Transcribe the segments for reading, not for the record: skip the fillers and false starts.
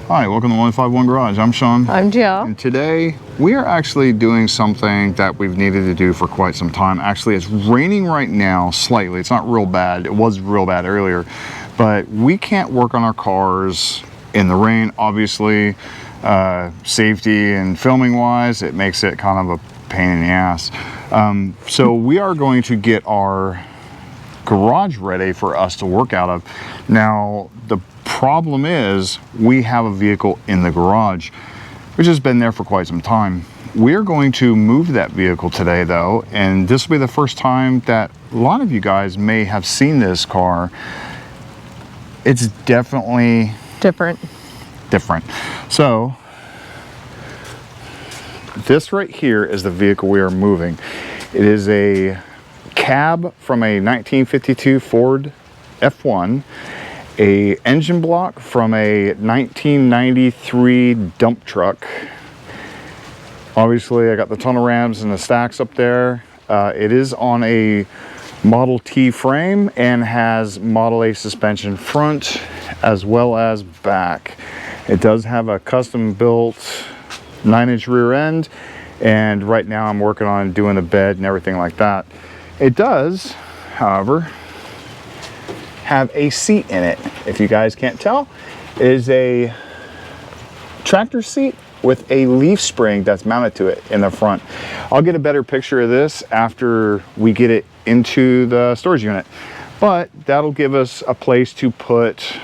Hi, welcome to 151 Garage. I'm Sean. I'm Jill. And today we are actually doing something that we've needed to do for quite some time. Actually, it's raining right now slightly. It's not real bad. It was real bad earlier, but we can't work on our cars in the rain. Obviously, safety and filming wise, it makes it kind of a pain in the ass. So we are going to get our garage ready for us to work out of. Now, the problem is we have a vehicle in the garage, which has been there for quite some time. We're going to move that vehicle today though, and this will be the first time that a lot of you guys may have seen this car. It's definitely different. So this right here is the vehicle we are moving. It is a cab from a 1952 Ford F1, a engine block from a 1993 dump truck. Obviously I got the tunnel rams and the stacks up there. It is on a Model T frame and has Model A suspension front as well as back. It does have a custom built 9-inch rear end, and right now I'm working on doing the bed and everything like that. It does, however, have a seat in it. If you guys can't tell, it is a tractor seat with a leaf spring that's mounted to it in the front. I'll get a better picture of this after we get it into the storage unit, but that'll give us a place to put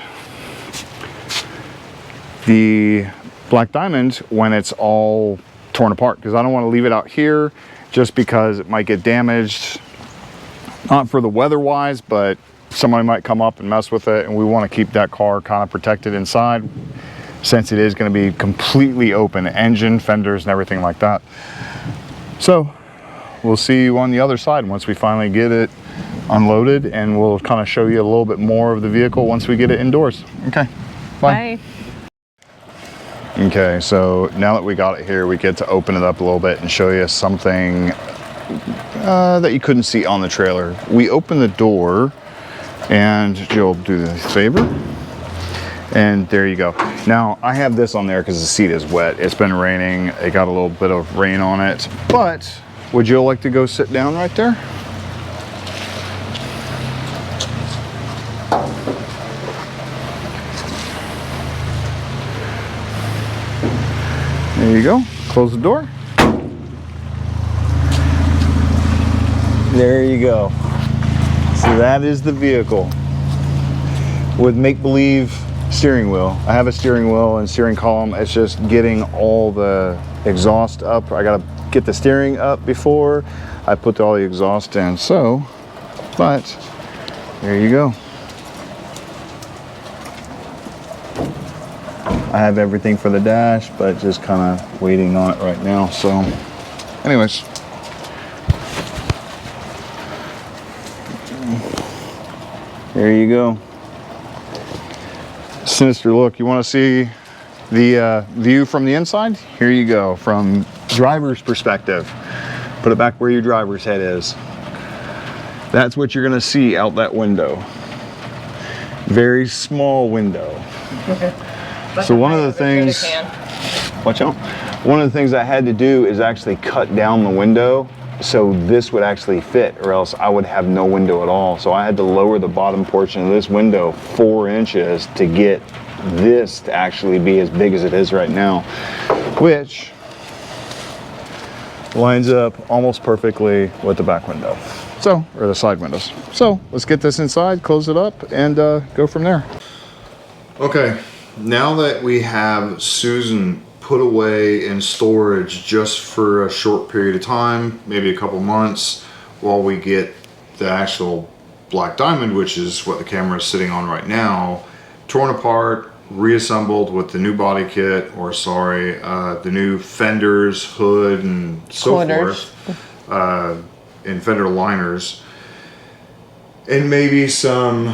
the Black Diamond when it's all torn apart, because I don't want to leave it out here just because it might get damaged. Not for the weather wise, but somebody might come up and mess with it, and we want to keep that car kind of protected inside since it is going to be completely open, engine, fenders, and everything like that. So we'll see you on the other side once we finally get it unloaded, and we'll kind of show you a little bit more of the vehicle once we get it indoors. Okay, bye. Okay, so now that we got it here, we get to open it up a little bit and show you something that you couldn't see on the trailer. We open the door, and Jill, do the favor, and there you go. Now I have this on there because the seat is wet. It's been raining. It got a little bit of rain on it, but would Jill like to go sit down right there? There you go. Close the door. There you go. So that is the vehicle with make-believe steering wheel. I have a steering wheel and steering column. It's just getting all the exhaust up. I gotta get the steering up before I put all the exhaust in. So, but there you go. I have everything for the dash, but just kind of waiting on it right now. So anyways, there you go. Sinister look. You want to see the view from the inside? Here you go, from driver's perspective. Put it back where your driver's head is. That's what you're going to see out that window. Very small window. So one of the things, watch out. One of the things I had to do is actually cut down the window so this would actually fit, or else I would have no window at all. So I had to lower the bottom portion of this window 4 inches to get this to actually be as big as it is right now, which lines up almost perfectly with the back window. So, or the side windows. So let's get this inside, close it up, and go from there. Okay, now that we have Susan put away in storage just for a short period of time, maybe a couple months, while we get the actual Black Diamond, which is what the camera is sitting on right now, torn apart, reassembled with the new body kit, or sorry, the new fenders, hood, and so forth, and fender liners, and maybe some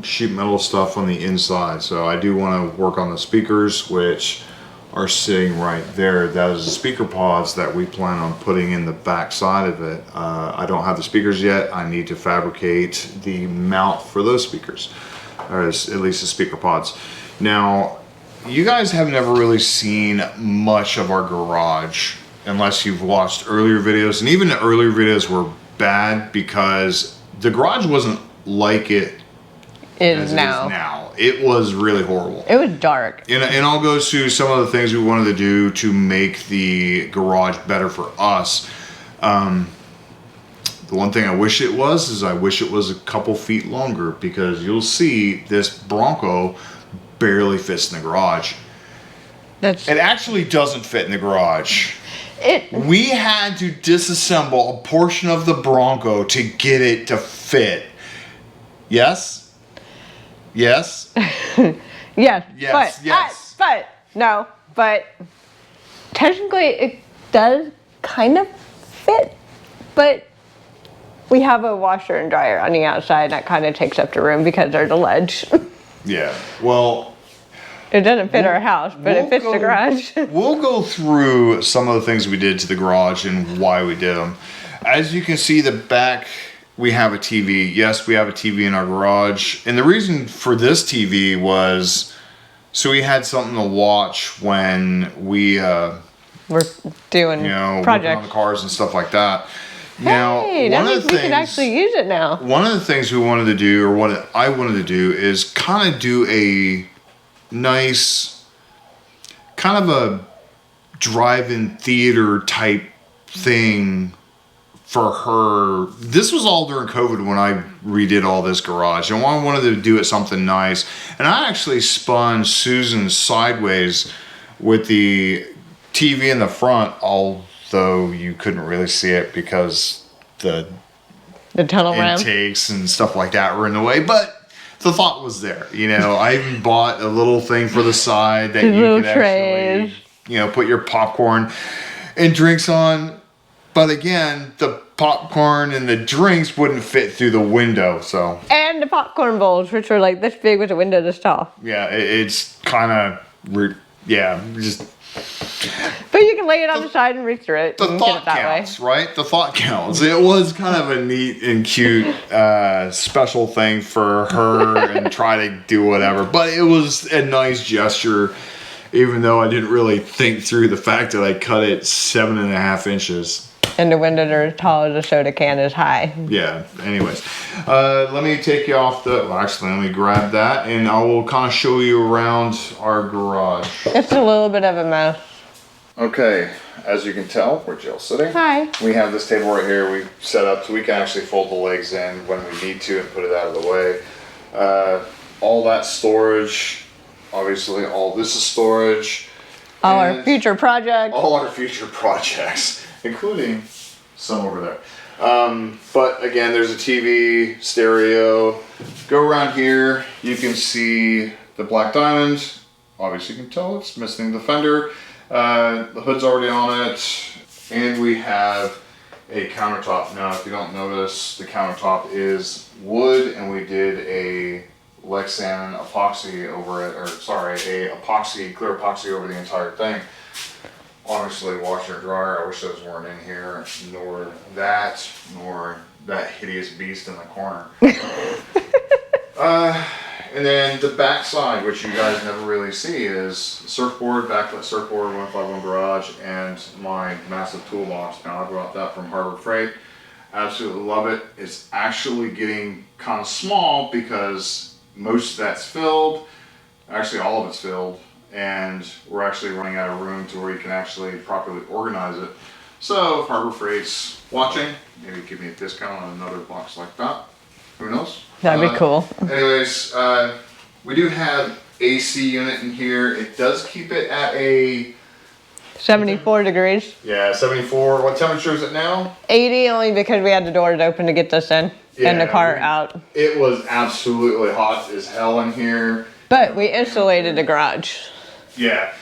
sheet metal stuff on the inside. So I do want to work on the speakers, which are sitting right there. That is the speaker pods that we plan on putting in the back side of it. I don't have the speakers yet. I need to fabricate the mount for those speakers. or at least the speaker pods. Now, you guys have never really seen much of our garage unless you've watched earlier videos, and even the earlier videos were bad because the garage wasn't like it is now. It was really horrible. It was dark. And I'll go through some of the things we wanted to do to make the garage better for us. The one thing I wish it was is I wish it was a couple feet longer, because you'll see this Bronco barely fits in the garage. It actually doesn't fit in the garage. We had to disassemble a portion of the Bronco to get it to fit. Yes? Yes? Yes. But technically it does kind of fit, but we have a washer and dryer on the outside that kind of takes up the room because there's a ledge. Yeah, well, it doesn't fit our house, but it fits the garage. We'll go through some of the things we did to the garage and why we did them. As you can see, the back, we have a TV. Yes, we have a TV in our garage. And the reason for this TV was so we had something to watch when we we're doing projects, working on the cars and stuff like that. Now, we can actually use it now. One of the things we wanted to do, or what I wanted to do, is kind of do a nice, kind of a drive-in theater type thing for her. This was all during COVID when I redid all this garage, and I wanted to do it something nice. And I actually spun Susan sideways with the TV in the front, although you couldn't really see it because the tunnel intakes and stuff like that were in the way, but the thought was there. I even bought a little thing for the side that you could actually, put your popcorn and drinks on. But again, the popcorn and the drinks wouldn't fit through the window, so. And the popcorn bowls, which are like this big with a window this tall. Yeah, it's kind of, just. But you can lay it on the side and reach through it. The thought counts, right? The thought counts. It was kind of a neat and cute special thing for her and try to do whatever. But it was a nice gesture, even though I didn't really think through the fact that I cut it 7.5 inches. And the windows are as tall as a soda can is high. Yeah, anyways. Let me take you off let me grab that and I will kind of show you around our garage. It's a little bit of a mess. Okay, as you can tell, where Jill's sitting. Hi. We have this table right here we set up so we can actually fold the legs in when we need to and put it out of the way. All that storage, obviously all this is storage. All our future projects. All our future projects. Including some over there. But again, there's a TV, stereo. Go around here, you can see the black diamond. Obviously you can tell it's missing the fender. The hood's already on it. And we have a countertop. Now, if you don't notice, the countertop is wood, and we did a Lexan epoxy over it, clear epoxy over the entire thing. Honestly, washer and dryer, I wish those weren't in here, nor that hideous beast in the corner. And then the back side, which you guys never really see, is surfboard, backlit surfboard, 151 garage, and my massive toolbox. Now, I brought that from Harbor Freight. Absolutely love it. It's actually getting kind of small because most of that's filled. Actually, all of it's filled. And we're actually running out of room to where you can actually properly organize it. So if Harbor Freight's watching, maybe give me a discount on another box like that. Who knows? That'd be cool. Anyways, we do have AC unit in here. It does keep it at a 74 degrees. Yeah, 74. What temperature is it now? 80, only because we had the doors open to get this in and the car out. It was absolutely hot as hell in here. But we insulated the garage. Yeah.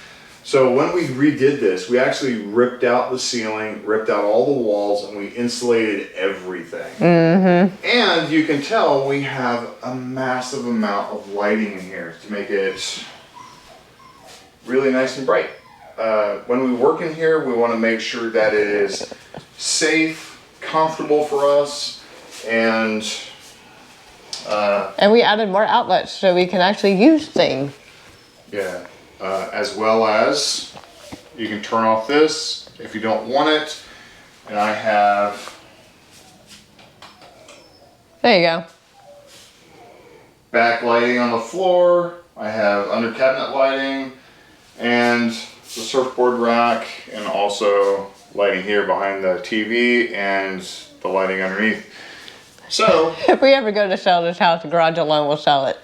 So when we redid this, we actually ripped out the ceiling, ripped out all the walls, and we insulated everything. Mm-hmm. And you can tell we have a massive amount of lighting in here to make it really nice and bright. When we work in here, we want to make sure that it is safe, comfortable for us, and And we added more outlets so we can actually use things. Yeah, as well as you can turn off this if you don't want it. And I have, There you go. backlighting on the floor. I have under cabinet lighting and the surfboard rack, and also lighting here behind the TV and the lighting underneath. So If we ever go to sell this house, the garage alone will sell it.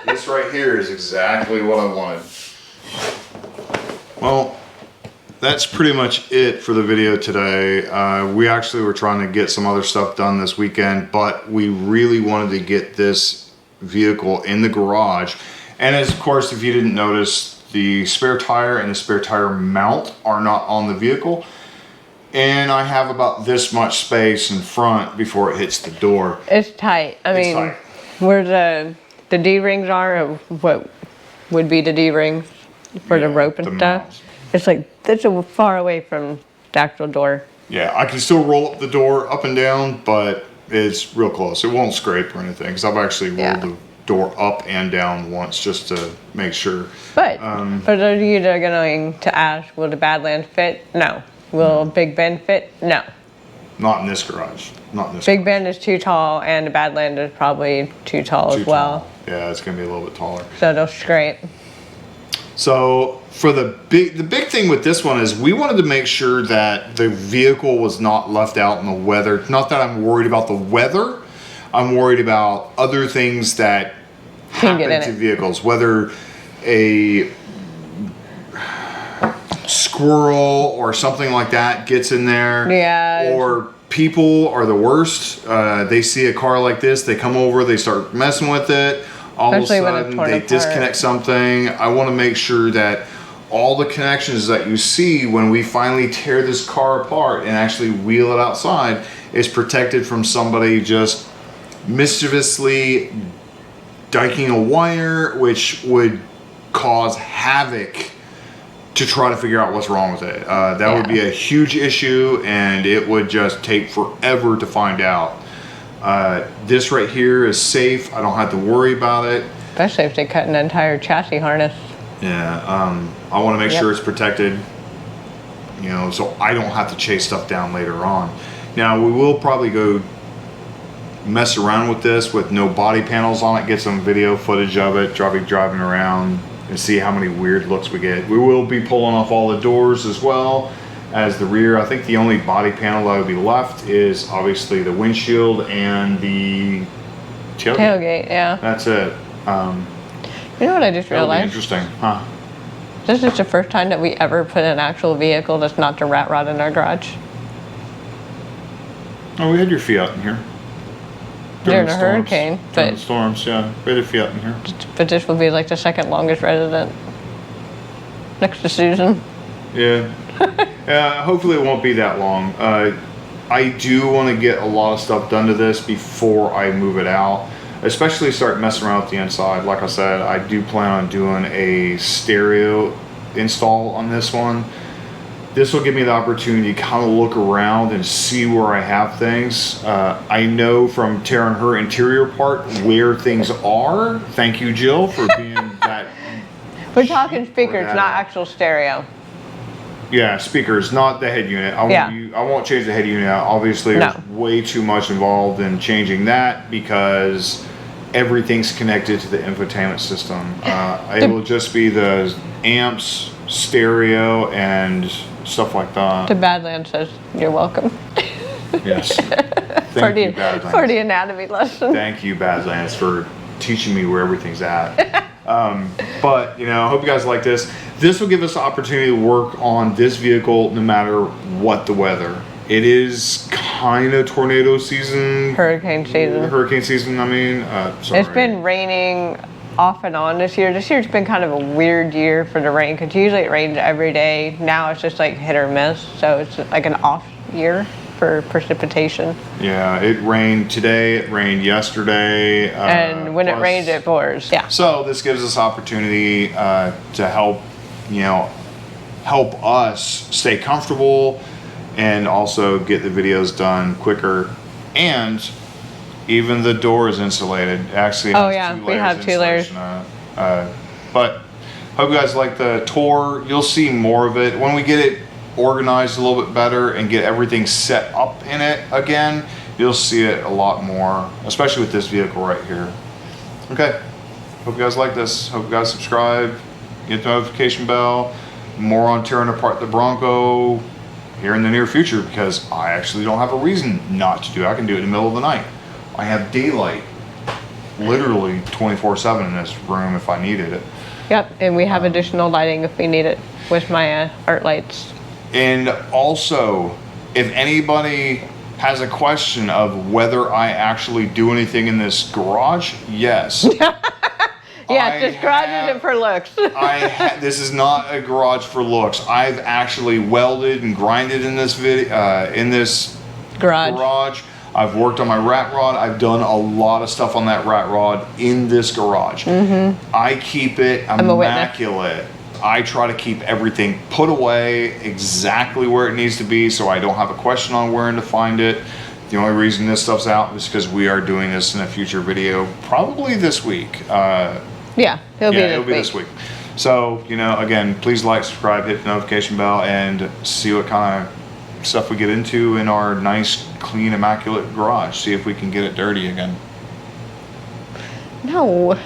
this right here is exactly what I wanted. Well, that's pretty much it for the video today. We actually were trying to get some other stuff done this weekend, but we really wanted to get this vehicle in the garage. And as of course, if you didn't notice, the spare tire and the spare tire mount are not on the vehicle. And I have about this much space in front before it hits the door. It's tight. I mean, tight. where the D-rings are, or what would be the D-rings for the rope and the stuff. mounts. It's like, that's so far away from the actual door. Yeah, I can still roll up the door up and down, but it's real close. It won't scrape or anything, because I've actually rolled the door up and down once just to make sure. But for those of you that are going to ask, will the Badlands fit? No. Will Big Ben fit? No. Not in this garage. Not in this Big garage. Ben is too tall, and the Badlands is probably too tall Too as well. tall. Yeah, it's going to be a little bit taller. So they'll scrape. So for the big thing with this one is we wanted to make sure that the vehicle was not left out in the weather. Not that I'm worried about the weather. I'm worried about other things that happen to vehicles, whether a squirrel or something like that gets in there. Yeah. Or people are the worst. They see a car like this, they come over, they start messing with it. All Especially of a when it's sudden, torn they apart. disconnect something. I want to make sure that all the connections that you see when we finally tear this car apart and actually wheel it outside is protected from somebody just mischievously diking a wire, which would cause havoc to try to figure out what's wrong with it. That would be a huge issue, and it would just take forever to find out. This right here is safe. I don't have to worry about it. Especially if they cut an entire chassis harness. Yeah, I want to make sure it's protected, you know, so I don't have to chase stuff down later on. Now, we will probably go mess around with this with no body panels on it, get some video footage of it, driving around, and see how many weird looks we get. We will be pulling off all the doors as well as the rear. I think the only body panel that would be left is obviously the windshield and the tailgate. Tailgate, yeah. That's it. You know what I just That'll be realized? interesting, huh? This is the first time that we ever put an actual vehicle that's not the rat rod in our garage. Oh, we had your Fiat in here. During the a storms. hurricane, During but- the storms, yeah. We had a Fiat in here. But this will be like the second longest resident. Next to Susan. Yeah. Hopefully it won't be that long. I do want to get a lot of stuff done to this before I move it out. Especially start messing around with the inside. Like I said, I do plan on doing a stereo install on this one. This will give me the opportunity to kind of look around and see where I have things. I know from tearing her interior part where things are. Thank you, Jill, for being that. We're talking speakers, that not out. actual stereo. Yeah, speakers, not the head unit. I won't change the head unit out. Obviously, there's way too much involved in changing that because everything's connected to the infotainment system. It will just be the amps, stereo, and stuff like that. The Badlands says, you're welcome. Yes. Thank you, Badlands. For the anatomy lesson. Thank you, Badlands, for teaching me where everything's at. But, you know, I hope you guys like this. This will give us the opportunity to work on this vehicle no matter what the weather. It is kind of tornado season. Hurricane season. Hurricane season, I mean. Sorry. It's been raining off and on this year. This year's been kind of a weird year for the rain because usually it rains every day. Now it's just like hit or miss. So it's like an off year for precipitation. Yeah, it rained today, it rained yesterday. And when it rains, it pours. Yeah. So this gives us opportunity to help, you know, help us stay comfortable and also get the videos done quicker. And Even the door is insulated. Actually, it Oh, has yeah, 2 we layers have of 2 layers. insulation on it. But hope you guys like the tour. You'll see more of it when we get it organized a little bit better and get everything set up in it again. You'll see it a lot more, especially with this vehicle right here. Okay, hope you guys like this. Hope you guys subscribe, get the notification bell. More on tearing apart the Bronco here in the near future, because I actually don't have a reason not to do it. I can do it in the middle of the night. I have daylight literally 24/7 in this room if I needed it. Yep, and we have additional lighting if we need it with my art lights. And also, if anybody has a question of whether I actually do anything in this garage, yes. Yeah, just garages it for looks. This is not a garage for looks. I've actually welded and grinded in this garage. I've worked on my rat rod. I've done a lot of stuff on that rat rod in this garage. I keep it immaculate. I try to keep everything put away exactly where it needs to be, so I don't have a question on where to find it. The only reason this stuff's out is because we are doing this in a future video, probably this week. Yeah, it'll be this week. So, you know, again, please like, subscribe, hit the notification bell, and see what kind of stuff we get into in our nice, clean, immaculate garage. See if we can get it dirty again. No.